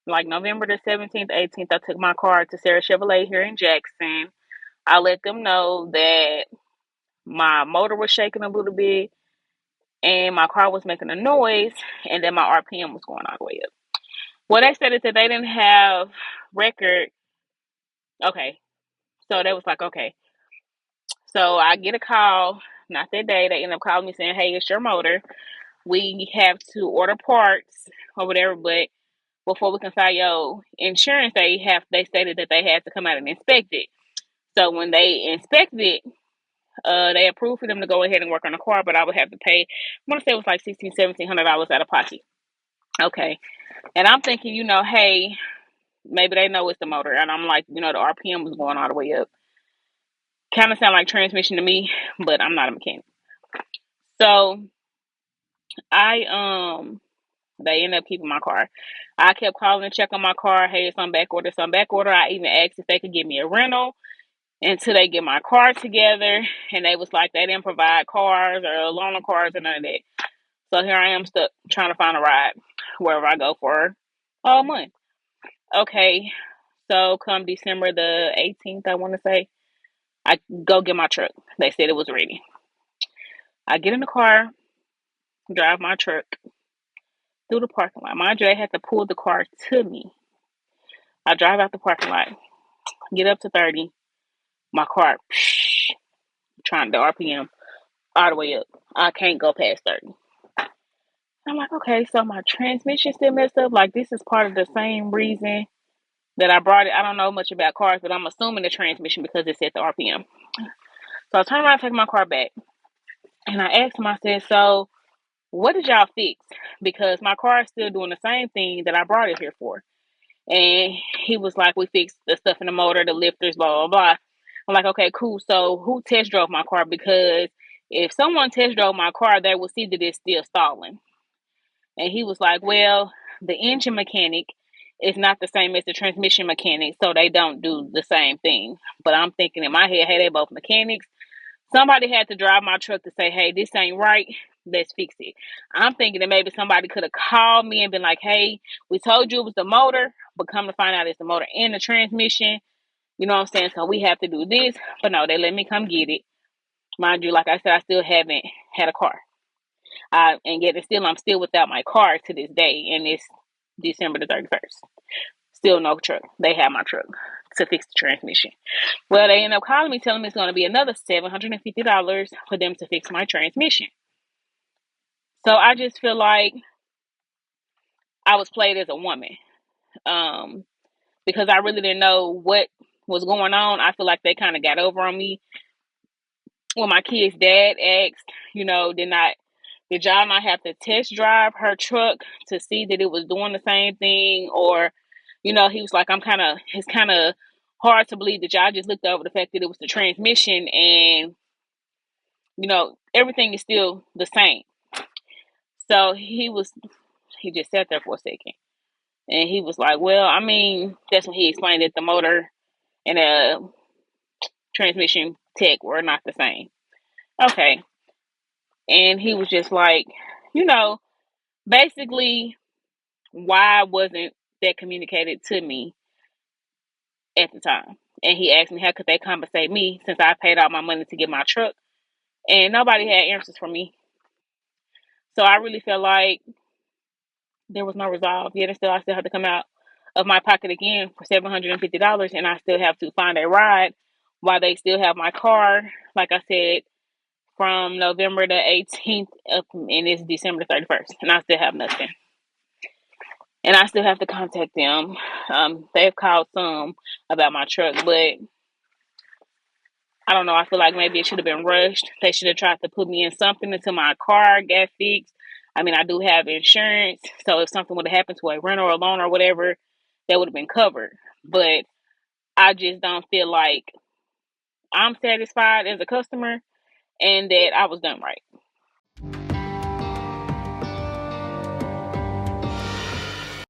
like November the 17th, 18th, I took my car to Sarah Chevrolet here in Jackson. I let them know that my motor was shaking a little bit and my car was making a noise and then my RPM was going all the way up. Well, they said that they didn't have record. Okay. So they was like, okay. So I get a call, not that day. They end up calling me saying, hey, it's your motor. We have to order parts or whatever, but before we can file your insurance, they stated that they had to come out and inspect it. So when they inspected it, they approved for them to go ahead and work on the car, but I would have to pay. I want to say it was like $1,600-$1,700 out of pocket. Okay, and I'm thinking, hey, maybe they know it's the motor, and I'm like, the RPM was going all the way up. Kind of sound like transmission to me, but I'm not a mechanic. So I they ended up keeping my car. I kept calling and checking on my car. Hey, it's on back order. It's on back order. I even asked if they could give me a rental until they get my car together. And they was like, they didn't provide cars or loaner cars or none of that. So here I am stuck trying to find a ride wherever I go for all month. Okay. So come December the 18th, I want to say, I go get my truck. They said it was ready. I get in the car, drive my truck through the parking lot. Mind you, they had to pull the car to me. I drive out the parking lot, get up to 30. My car, trying the RPM all the way up. I can't go past 30. I'm like, okay, so my transmission still messed up. Like, this is part of the same reason that I brought it. I don't know much about cars, but I'm assuming the transmission because it set the RPM. So I turn around and take my car back. And I asked him, I said, so what did y'all fix? Because my car is still doing the same thing that I brought it here for. And he was like, we fixed the stuff in the motor, the lifters, blah, blah, blah. I'm like, okay, cool. So who test drove my car? Because if someone test drove my car, they will see that it's still stalling. And he was like, well, the engine mechanic is not the same as the transmission mechanic, so they don't do the same thing. But I'm thinking in my head, hey, they both mechanics. Somebody had to drive my truck to say, hey, this ain't right. Let's fix it. I'm thinking that maybe somebody could have called me and been like, hey, we told you it was the motor, but come to find out it's the motor and the transmission. You know what I'm saying? So we have to do this. But no, they let me come get it. Mind you, like I said, I still haven't had a car. And yet I'm still without my car to this day. And it's December the 31st. Still no truck. They have my truck to fix the transmission. Well, they end up calling me, telling me it's going to be another $750 for them to fix my transmission. So I just feel like I was played as a woman, because I really didn't know what was going on. I feel like they kind of got over on me when my kid's dad asked, did y'all not have to test drive her truck to see that it was doing the same thing? Or, he was like, it's kind of hard to believe that y'all just looked over the fact that it was the transmission and, everything is still the same. So he just sat there for a second and he was like, well, I mean, that's when he explained that the motor and the transmission tech were not the same. Okay. And he was just like, you know, basically, why wasn't that communicated to me at the time? And he asked me how could they compensate me since I paid all my money to get my truck, and nobody had answers for me. So I really felt like there was no resolve. Yet and still, I still have to come out of my pocket again for $750, and I still have to find a ride while they still have my car. Like I said, from November the 18th up, and it's December the 31st, and I still have nothing. And I still have to contact them. They've called some about my truck, but I don't know. I feel like maybe it should have been rushed. They should have tried to put me in something until my car got fixed. I mean, I do have insurance, so if something would have happened to a renter or a loan or whatever, that would have been covered. But I just don't feel like I'm satisfied as a customer and that I was done right.